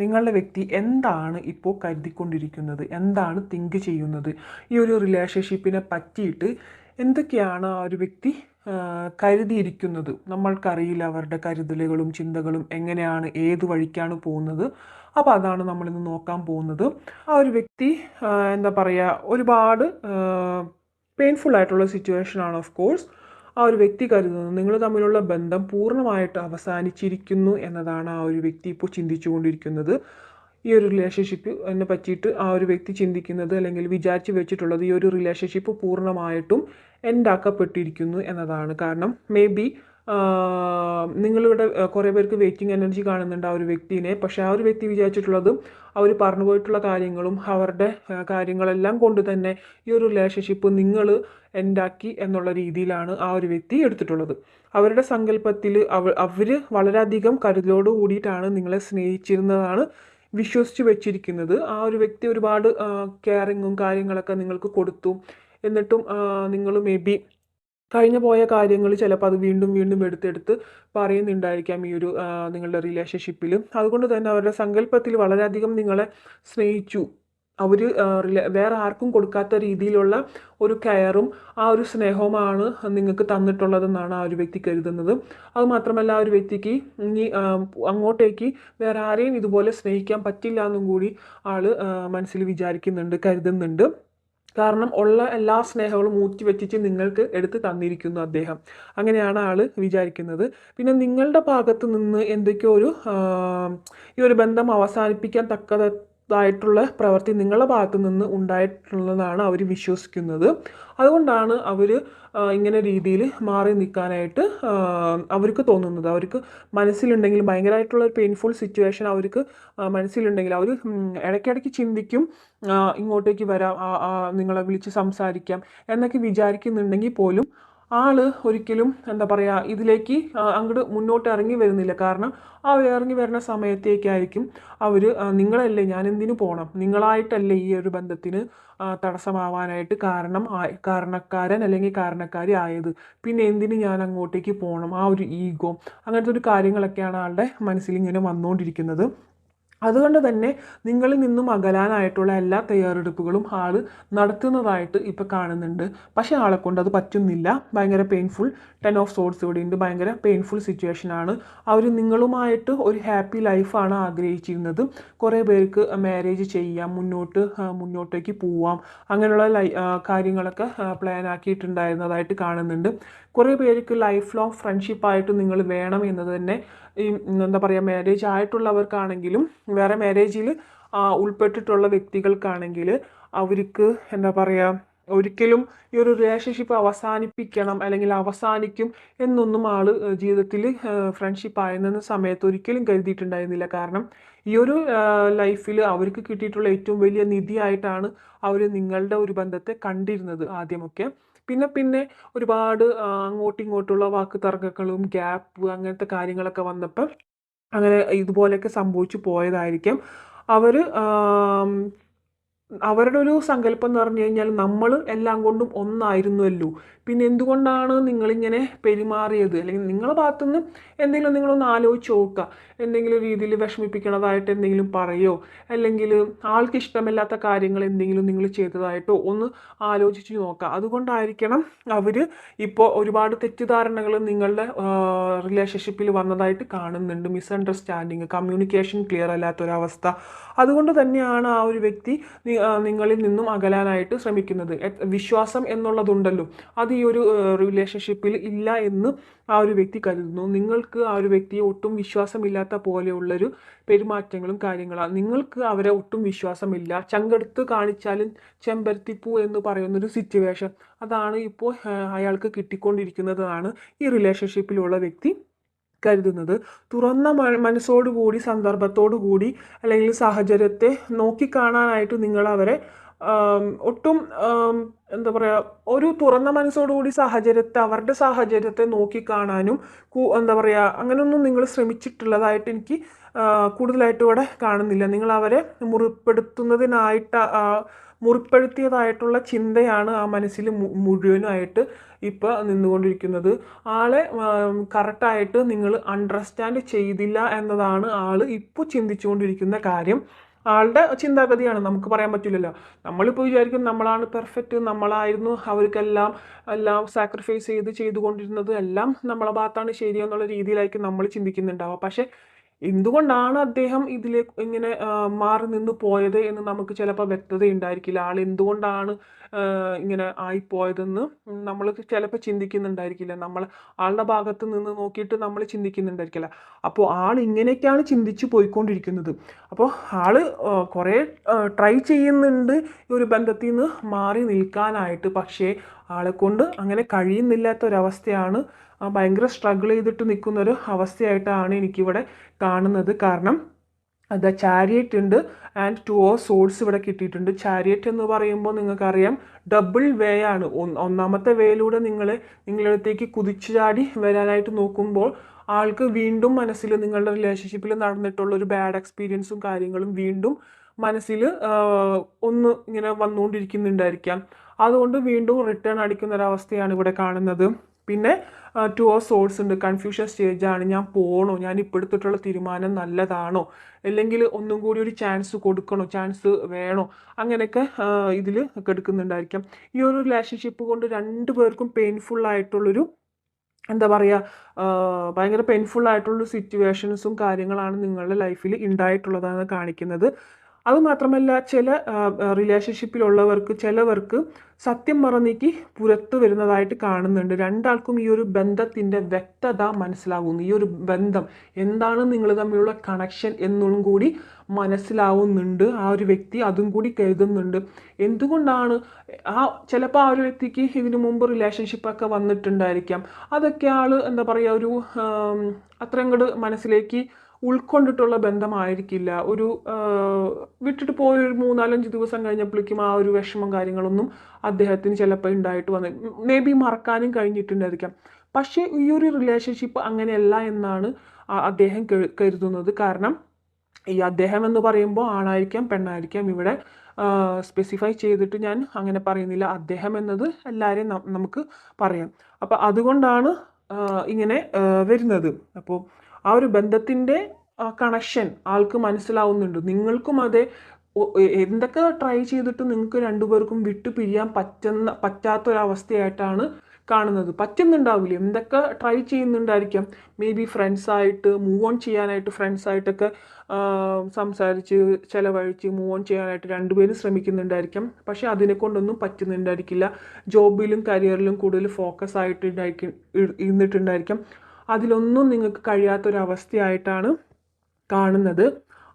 നിങ്ങളുടെ വ്യക്തി എന്താണ് ഇപ്പോൾ കരുതിക്കൊണ്ടിരിക്കുന്നത്, എന്താണ് തിങ്ക് ചെയ്യുന്നത്, ഈ ഒരു റിലേഷൻഷിപ്പിനെ പറ്റിയിട്ട് എന്തൊക്കെയാണ് ആ ഒരു വ്യക്തി കരുതിയിരിക്കുന്നത്. നമ്മൾക്കറിയില്ല അവരുടെ കരുതലുകളും ചിന്തകളും എങ്ങനെയാണ്, ഏത് വഴിക്കാണ് പോകുന്നത്. അപ്പോൾ അതാണ് നമ്മളിന്ന് നോക്കാൻ പോകുന്നത്. ആ ഒരു വ്യക്തി എന്താ പറയുക, ഒരുപാട് പെയിൻഫുൾ ആയിട്ടുള്ള സിറ്റുവേഷൻ ആണ് ഓഫ് കോഴ്സ്. ആ ഒരു വ്യക്തി കരുതുന്നത് നിങ്ങൾ തമ്മിലുള്ള ബന്ധം പൂർണ്ണമായിട്ട് അവസാനിച്ചിരിക്കുന്നു എന്നതാണ് ആ ഒരു വ്യക്തി ഇപ്പോൾ ചിന്തിച്ചുകൊണ്ടിരിക്കുന്നത്. ഈ ഒരു റിലേഷൻഷിപ്പ് എന്നെ പറ്റിയിട്ട് ആ ഒരു വ്യക്തി ചിന്തിക്കുന്നത് അല്ലെങ്കിൽ വിചാരിച്ച് വെച്ചിട്ടുള്ളത് ഈ ഒരു റിലേഷൻഷിപ്പ് പൂർണ്ണമായിട്ടും എൻഡാക്കപ്പെട്ടിരിക്കുന്നു എന്നതാണ്. കാരണം മേ ബി നിങ്ങളിവിടെ കുറേ പേർക്ക് വെയിറ്റിംഗ് എനർജി കാണുന്നുണ്ട് ആ ഒരു വ്യക്തിനെ. പക്ഷേ ആ ഒരു വ്യക്തി വിചാരിച്ചിട്ടുള്ളത് അവർ പറഞ്ഞു പോയിട്ടുള്ള കാര്യങ്ങളും അവരുടെ കാര്യങ്ങളെല്ലാം കൊണ്ട് തന്നെ ഈ ഒരു റിലേഷൻഷിപ്പ് നിങ്ങൾ എൻഡാക്കി എന്നുള്ള രീതിയിലാണ് ആ ഒരു വ്യക്തി എടുത്തിട്ടുള്ളത്. അവരുടെ സങ്കല്പത്തിൽ അവർ വളരെയധികം കരുതലോട് കൂടിയിട്ടാണ് നിങ്ങളെ സ്നേഹിച്ചിരുന്നതാണ് വിശ്വസിച്ച് വെച്ചിരിക്കുന്നത്. ആ ഒരു വ്യക്തി ഒരുപാട് കെയറിങ്ങും കാര്യങ്ങളൊക്കെ നിങ്ങൾക്ക് കൊടുത്തു. എന്നിട്ടും നിങ്ങൾ മേ ബി കഴിഞ്ഞു പോയ കാര്യങ്ങൾ ചിലപ്പോൾ അത് വീണ്ടും വീണ്ടും എടുത്തെടുത്ത് പറയുന്നുണ്ടായിരിക്കാം ഈ ഒരു നിങ്ങളുടെ റിലേഷൻഷിപ്പിൽ. അതുകൊണ്ട് തന്നെ അവരുടെ സങ്കല്പത്തിൽ വളരെയധികം നിങ്ങളെ സ്നേഹിച്ചു. അവർ വേറെ ആർക്കും കൊടുക്കാത്ത രീതിയിലുള്ള ഒരു കെയറും ആ ഒരു സ്നേഹവുമാണ് നിങ്ങൾക്ക് തന്നിട്ടുള്ളതെന്നാണ് ആ ഒരു വ്യക്തി കരുതുന്നത്. അതുമാത്രമല്ല ആ ഒരു വ്യക്തിക്ക് ഇനി അങ്ങോട്ടേക്ക് വേറെ ആരെയും ഇതുപോലെ സ്നേഹിക്കാൻ പറ്റില്ല എന്നും കൂടി ആൾ മനസ്സിൽ വിചാരിക്കുന്നുണ്ട്, കരുതുന്നുണ്ട്. കാരണം ഉള്ള എല്ലാ സ്നേഹങ്ങളും ഊറ്റി വെച്ചിട്ട് നിങ്ങൾക്ക് എടുത്ത് തന്നിരിക്കുന്നു അദ്ദേഹം. അങ്ങനെയാണ് ആൾ വിചാരിക്കുന്നത്. പിന്നെ നിങ്ങളുടെ ഭാഗത്ത് നിന്ന് എന്തൊക്കെയോ ഈ ഒരു ബന്ധം അവസാനിപ്പിക്കാൻ തക്കതായിട്ടുള്ള പ്രവൃത്തി നിങ്ങളുടെ ഭാഗത്ത് നിന്ന് ഉണ്ടായിട്ടുള്ളതാണ് അവർ വിശ്വസിക്കുന്നത്. അതുകൊണ്ടാണ് അവർ ഇങ്ങനെ രീതിയിൽ മാറി നിൽക്കാനായിട്ട് അവർക്ക് തോന്നുന്നത്. അവർക്ക് മനസ്സിലുണ്ടെങ്കിൽ ഭയങ്കരമായിട്ടുള്ള ഒരു പെയിൻഫുൾ സിറ്റുവേഷൻ അവർക്ക് മനസ്സിലുണ്ടെങ്കിൽ അവർ ഇടയ്ക്കിടയ്ക്ക് ചിന്തിക്കും, ഇങ്ങോട്ടേക്ക് വരാം, നിങ്ങളെ വിളിച്ച് സംസാരിക്കാം എന്നൊക്കെ വിചാരിക്കുന്നുണ്ടെങ്കിൽ പോലും ആള് ഒരിക്കലും എന്താ പറയുക ഇതിലേക്ക് അങ്ങോട്ട് മുന്നോട്ട് ഇറങ്ങി വരുന്നില്ല. കാരണം ആ ഇറങ്ങി വരുന്ന സമയത്തേക്കായിരിക്കും അവർ നിങ്ങളല്ലേ, ഞാൻ എന്തിനു പോകണം, നിങ്ങളായിട്ടല്ലേ ഈ ഒരു ബന്ധത്തിന് തടസ്സമാവാനായിട്ട് കാരണക്കാരൻ അല്ലെങ്കിൽ കാരണക്കാരി ആയത്, പിന്നെ എന്തിന് ഞാൻ അങ്ങോട്ടേക്ക് പോകണം, ആ ഒരു ഈഗോ, അങ്ങനത്തെ ഒരു കാര്യങ്ങളൊക്കെയാണ് ആളുടെ മനസ്സിൽ ഇങ്ങനെ വന്നുകൊണ്ടിരിക്കുന്നത്. അതുകൊണ്ട് തന്നെ നിങ്ങളിൽ നിന്നും അകലാനായിട്ടുള്ള എല്ലാ തയ്യാറെടുപ്പുകളും ആൾ നടത്തുന്നതായിട്ട് ഇപ്പോൾ കാണുന്നുണ്ട്. പക്ഷേ ആളെ കൊണ്ട് അത് പറ്റുന്നില്ല. ഭയങ്കര പെയിൻഫുൾ 10 ഓഫ് സോർട്സ് ഇവിടെ ഉണ്ട്. ഭയങ്കര പെയിൻഫുൾ സിറ്റുവേഷനാണ്. അവർ നിങ്ങളുമായിട്ട് ഒരു ഹാപ്പി ലൈഫാണ് ആഗ്രഹിച്ചിരുന്നത്. കുറേ പേർക്ക് മാരേജ് ചെയ്യാം, മുന്നോട്ടേക്ക് പോവാം, അങ്ങനെയുള്ള കാര്യങ്ങളൊക്കെ പ്ലാൻ ആക്കിയിട്ടുണ്ടായിരുന്നതായിട്ട് കാണുന്നുണ്ട്. കുറേ പേർക്ക് ലൈഫ് ലോങ് ഫ്രണ്ട്ഷിപ്പായിട്ട് നിങ്ങൾ വേണം എന്നത് തന്നെ ഈ എന്താ പറയുക, മാരേജ് ആയിട്ടുള്ളവർക്കാണെങ്കിലും വേറെ മാരേജിൽ ഉൾപ്പെട്ടിട്ടുള്ള വ്യക്തികൾക്കാണെങ്കിൽ അവർക്ക് എന്താ പറയുക, ഒരിക്കലും ഈ ഒരു റിലേഷൻഷിപ്പ് അവസാനിപ്പിക്കണം അല്ലെങ്കിൽ അവസാനിക്കും എന്നൊന്നും ആൾ ജീവിതത്തിൽ ഫ്രണ്ട്ഷിപ്പ് ആയിരുന്ന സമയത്ത് ഒരിക്കലും കരുതിയിട്ടുണ്ടായിരുന്നില്ല. കാരണം ഈ ഒരു ലൈഫിൽ അവർക്ക് കിട്ടിയിട്ടുള്ള ഏറ്റവും വലിയ നിധിയായിട്ടാണ് അവർ നിങ്ങളുടെ ഒരു ബന്ധത്തെ കണ്ടിരുന്നത് ആദ്യമൊക്കെ. പിന്നെ പിന്നെ ഒരുപാട് അങ്ങോട്ടും ഇങ്ങോട്ടുള്ള വാക്ക് തർക്കങ്ങളും ഗ്യാപ്പ് അങ്ങനത്തെ കാര്യങ്ങളൊക്കെ വന്നപ്പോൾ അങ്ങനെ ഇതുപോലെയൊക്കെ സംഭവിച്ചു പോയതായിരിക്കും. അവർ അവരുടെ ഒരു സങ്കല്പം എന്ന് പറഞ്ഞു കഴിഞ്ഞാൽ നമ്മൾ എല്ലാം കൊണ്ടും ഒന്നായിരുന്നുവല്ലോ, പിന്നെ എന്തുകൊണ്ടാണ് നിങ്ങളിങ്ങനെ പെരുമാറിയത്, അല്ലെങ്കിൽ നിങ്ങളുടെ ഭാഗത്തുനിന്ന് എന്തെങ്കിലും നിങ്ങളൊന്ന് ആലോചിച്ച് നോക്കുക. എന്തെങ്കിലും രീതിയിൽ വിഷമിപ്പിക്കണതായിട്ട് എന്തെങ്കിലും പറയോ, അല്ലെങ്കിൽ ആൾക്ക് ഇഷ്ടമില്ലാത്ത കാര്യങ്ങൾ എന്തെങ്കിലും നിങ്ങൾ ചെയ്തതായിട്ടോ ഒന്ന് ആലോചിച്ച് നോക്കുക. അതുകൊണ്ടായിരിക്കണം അവർ ഇപ്പോൾ ഒരുപാട് തെറ്റിദ്ധാരണകൾ നിങ്ങളുടെ റിലേഷൻഷിപ്പിൽ വന്നതായിട്ട് കാണുന്നുണ്ട്. മിസ്അണ്ടർസ്റ്റാൻഡിങ്, കമ്മ്യൂണിക്കേഷൻ ക്ലിയർ അല്ലാത്തൊരവസ്ഥ. അതുകൊണ്ട് തന്നെയാണ് ആ ഒരു വ്യക്തി നിങ്ങളിൽ നിന്നും അകലാനായിട്ട് ശ്രമിക്കുന്നത്. വിശ്വാസം എന്നുള്ളതുണ്ടല്ലോ, അത് ഈ ഒരു റിലേഷൻഷിപ്പിൽ ഇല്ല എന്ന് ആ ഒരു വ്യക്തി കരുതുന്നു. നിങ്ങൾക്ക് ആ ഒരു വ്യക്തിയെ ഒട്ടും വിശ്വാസമില്ലാത്ത പോലെയുള്ളൊരു പെരുമാറ്റങ്ങളും കാര്യങ്ങളാണ്. നിങ്ങൾക്ക് അവരെ ഒട്ടും വിശ്വാസമില്ല. ചങ്കെടുത്ത് കാണിച്ചാലും ചെമ്പരത്തിപ്പൂ എന്ന് പറയുന്നൊരു സിറ്റുവേഷൻ, അതാണ് ഇപ്പോൾ അയാൾക്ക് കിട്ടിക്കൊണ്ടിരിക്കുന്നതാണ് ഈ റിലേഷൻഷിപ്പിലുള്ള വ്യക്തി കരുതുന്നത്. തുറന്ന മനസ്സോടുകൂടി, സന്ദർഭത്തോടുകൂടി അല്ലെങ്കിൽ സാഹചര്യത്തെ നോക്കിക്കാണാനായിട്ട് നിങ്ങൾ അവരെ ഒട്ടും എന്താ പറയുക, ഒരു തുറന്ന മനസ്സോടുകൂടി അവരുടെ സാഹചര്യത്തെ നോക്കിക്കാണാനും എന്താ പറയുക, അങ്ങനെയൊന്നും നിങ്ങൾ ശ്രമിച്ചിട്ടുള്ളതായിട്ട് എനിക്ക് കൂടുതലായിട്ട് ഇവിടെ കാണുന്നില്ല. നിങ്ങൾ അവരെ മുറിപ്പെടുത്തുന്നതിനായിട്ട് മുറിപ്പെടുത്തിയതായിട്ടുള്ള ചിന്തയാണ് ആ മനസ്സിൽ മുഴുവനായിട്ട് ഇപ്പോൾ നിന്നുകൊണ്ടിരിക്കുന്നത്. ആളെ കറക്റ്റായിട്ട് നിങ്ങൾ അണ്ടർസ്റ്റാൻഡ് ചെയ്തില്ല എന്നതാണ് ആൾ ഇപ്പോൾ ചിന്തിച്ചുകൊണ്ടിരിക്കുന്ന കാര്യം. ആളുടെ ചിന്താഗതിയാണ്, നമുക്ക് പറയാൻ പറ്റില്ലല്ലോ. നമ്മളിപ്പോൾ വിചാരിക്കും നമ്മളാണ് പെർഫെക്റ്റ്, നമ്മളായിരുന്നു അവർക്കെല്ലാം എല്ലാം സാക്രിഫൈസ് ചെയ്തുകൊണ്ടിരുന്നത്, എല്ലാം നമ്മളെ ഭാഗത്താണ് ശരിയെന്നുള്ള രീതിയിലായിരിക്കും നമ്മൾ ചിന്തിക്കുന്നുണ്ടാവുക. പക്ഷേ എന്തുകൊണ്ടാണ് അദ്ദേഹം ഇതിലേക്ക് ഇങ്ങനെ മാറി നിന്ന് പോയത് എന്ന് നമുക്ക് ചിലപ്പോൾ വ്യക്തത ഉണ്ടായിരിക്കില്ല. ആൾ എന്തുകൊണ്ടാണ് ഇങ്ങനെ ആയിപ്പോയതെന്ന് നമ്മൾ ചിലപ്പോൾ ചിന്തിക്കുന്നുണ്ടായിരിക്കില്ല. നമ്മൾ ആളുടെ ഭാഗത്ത് നിന്ന് നോക്കിയിട്ട് നമ്മൾ ചിന്തിക്കുന്നുണ്ടായിരിക്കില്ല. അപ്പോൾ ആൾ ഇങ്ങനെയൊക്കെയാണ് ചിന്തിച്ച് പോയിക്കൊണ്ടിരിക്കുന്നത്. അപ്പോൾ ആൾ കുറേ ട്രൈ ചെയ്യുന്നുണ്ട് ഈ ഒരു ബന്ധത്തിൽ നിന്ന് മാറി നിൽക്കാനായിട്ട്. പക്ഷേ ആളെ കൊണ്ട് അങ്ങനെ കഴിയുന്നില്ലാത്തൊരവസ്ഥയാണ്. ഭയങ്കര സ്ട്രഗിൾ ചെയ്തിട്ട് നിൽക്കുന്നൊരു അവസ്ഥയായിട്ടാണ് എനിക്കിവിടെ കാണുന്നത്. കാരണം ദ ചാരിയറ്റ് ഉണ്ട് ആൻഡ് 2 ഓഫ് സോൾസ് ഇവിടെ കിട്ടിയിട്ടുണ്ട്. ചാരിയറ്റ് എന്ന് പറയുമ്പോൾ നിങ്ങൾക്കറിയാം ഡബിൾ വേ ആണ്. ഒന്നാമത്തെ വേയിലൂടെ നിങ്ങളടുത്തേക്ക് കുതിച്ചു ചാടി വരാനായിട്ട് നോക്കുമ്പോൾ ആൾക്ക് വീണ്ടും മനസ്സിൽ നിങ്ങളുടെ റിലേഷൻഷിപ്പിൽ നടന്നിട്ടുള്ള ഒരു ബാഡ് എക്സ്പീരിയൻസും കാര്യങ്ങളും വീണ്ടും മനസ്സിൽ ഒന്ന് ഇങ്ങനെ വന്നുകൊണ്ടിരിക്കുന്നുണ്ടായിരിക്കാം. അതുകൊണ്ട് വീണ്ടും റിട്ടേൺ അടിക്കുന്ന ഒരവസ്ഥയാണ് ഇവിടെ കാണുന്നത്. പിന്നെ 2 ഓഫ് സോൾസ് ഉണ്ട്. കൺഫ്യൂഷൻ സ്റ്റേജാണ്. ഞാൻ പോകണോ, ഞാൻ ഇപ്പോൾ എടുത്തിട്ടുള്ള തീരുമാനം നല്ലതാണോ, അല്ലെങ്കിൽ ഒന്നും കൂടി ഒരു ചാൻസ് കൊടുക്കണോ, ചാൻസ് വേണോ, അങ്ങനെയൊക്കെ ഇതിൽ എടുക്കുന്നുണ്ടായിരിക്കാം. ഈ ഒരു റിലേഷൻഷിപ്പ് കൊണ്ട് 2 പേർക്കും പെയിൻഫുള്ളായിട്ടുള്ളൊരു എന്താ പറയുക, ഭയങ്കര പെയിൻഫുള്ളായിട്ടുള്ളൊരു സിറ്റുവേഷൻസും കാര്യങ്ങളാണ് നിങ്ങളുടെ ലൈഫിൽ ഉണ്ടായിട്ടുള്ളതാണ് കാണിക്കുന്നത്. അതുമാത്രമല്ല ചില റിലേഷൻഷിപ്പിലുള്ളവർക്ക് ചിലവർക്ക് സത്യം മറന്നേക്ക് പുറത്തു വരുന്നതായിട്ട് കാണുന്നുണ്ട്. രണ്ടാൾക്കും ഈ ഒരു ബന്ധത്തിൻ്റെ വ്യക്തത മനസ്സിലാകുന്നു. ഈ ഒരു ബന്ധം എന്താണ് നിങ്ങൾ തമ്മിലുള്ള കണക്ഷൻ എന്നും കൂടി മനസ്സിലാവുന്നുണ്ട്. ആ ഒരു വ്യക്തി അതും കൂടി കരുതുന്നുണ്ട്. എന്തുകൊണ്ടാണ് ചിലപ്പോൾ ആ ഒരു വ്യക്തിക്ക് ഇതിനു മുമ്പ് റിലേഷൻഷിപ്പൊക്കെ വന്നിട്ടുണ്ടായിരിക്കാം. അതൊക്കെ ആൾ എന്താ പറയുക, ഒരു അത്രയും അങ്ങോട്ട് മനസ്സിലേക്ക് ഉൾക്കൊണ്ടിട്ടുള്ള ബന്ധമായിരിക്കില്ല. ഒരു വിട്ടിട്ട് പോയൊരു 3-4-5 ദിവസം കഴിഞ്ഞപ്പോഴേക്കും ആ ഒരു വിഷമം കാര്യങ്ങളൊന്നും അദ്ദേഹത്തിന് ചിലപ്പോൾ ഉണ്ടായിട്ട് വന്ന് മേ ബി മറക്കാനും കഴിഞ്ഞിട്ടുണ്ടായിരിക്കാം. പക്ഷേ ഈ ഒരു റിലേഷൻഷിപ്പ് അങ്ങനെയല്ല എന്നാണ് അദ്ദേഹം കരുതുന്നത്. കാരണം ഈ അദ്ദേഹം എന്ന് പറയുമ്പോൾ ആണായിരിക്കാം പെണ്ണായിരിക്കാം, ഇവിടെ സ്പെസിഫൈ ചെയ്തിട്ട് ഞാൻ അങ്ങനെ പറയുന്നില്ല. അദ്ദേഹം എന്നത് എല്ലാവരെയും നമുക്ക് പറയാം. അപ്പോൾ അതുകൊണ്ടാണ് ഇങ്ങനെ വരുന്നത്. അപ്പോൾ ആ ഒരു ബന്ധത്തിൻ്റെ കണക്ഷൻ ആൾക്ക് മനസ്സിലാവുന്നുണ്ട്. നിങ്ങൾക്കും അതെ, എന്തൊക്കെ ട്രൈ ചെയ്തിട്ട് നിങ്ങൾക്ക് 2 പേർക്കും വിട്ടു പിരിയാൻ പറ്റാത്തൊരവസ്ഥയായിട്ടാണ് കാണുന്നത്. പറ്റുന്നുണ്ടാവില്ല, എന്തൊക്കെ ട്രൈ ചെയ്യുന്നുണ്ടായിരിക്കാം. മേ ബി ഫ്രണ്ട്സായിട്ട് മൂവ് ഓൺ ചെയ്യാനായിട്ട്, ഫ്രണ്ട്സായിട്ടൊക്കെ സംസാരിച്ച് ചിലവഴിച്ച് മൂവ് ഓൺ ചെയ്യാനായിട്ട് 2 പേരും ശ്രമിക്കുന്നുണ്ടായിരിക്കാം. പക്ഷെ അതിനെ കൊണ്ടൊന്നും പറ്റുന്നുണ്ടായിരിക്കില്ല. ജോബിലും കരിയറിലും കൂടുതൽ ഫോക്കസ് ആയിട്ട് ഇരുന്നിട്ടുണ്ടായിരിക്കാം. അതിലൊന്നും നിങ്ങൾക്ക് കഴിയാത്തൊരവസ്ഥയായിട്ടാണ് കാണുന്നത്.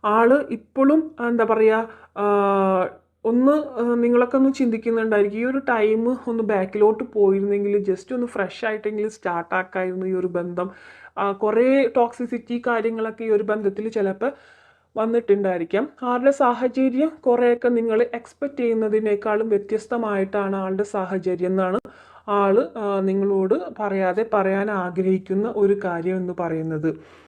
ആള് ഇപ്പോഴും എന്താ പറയുക, നിങ്ങളൊക്കെ ഒന്ന് ചിന്തിക്കുന്നുണ്ടായിരിക്കും, ഈ ഒരു ടൈം ഒന്ന് ബാക്കിലോട്ട് പോയിരുന്നെങ്കിൽ, ജസ്റ്റ് ഒന്ന് ഫ്രഷ് ആയിട്ടെങ്കിലും സ്റ്റാർട്ടാക്കായിരുന്നു ഈ ഒരു ബന്ധം. കുറേ ടോക്സിസിറ്റി കാര്യങ്ങളൊക്കെ ഈ ഒരു ബന്ധത്തിൽ ചിലപ്പോൾ വന്നിട്ടുണ്ടായിരിക്കാം. ആളുടെ സാഹചര്യം കുറേയൊക്കെ നിങ്ങൾ എക്സ്പെക്റ്റ് ചെയ്യുന്നതിനേക്കാളും വ്യത്യസ്തമായിട്ടാണ് ആളുടെ സാഹചര്യം എന്നാണ് ആൾ നിങ്ങളോട് പറയാതെ പറയാൻ ആഗ്രഹിക്കുന്ന ഒരു കാര്യം എന്ന് പറയുന്നത്.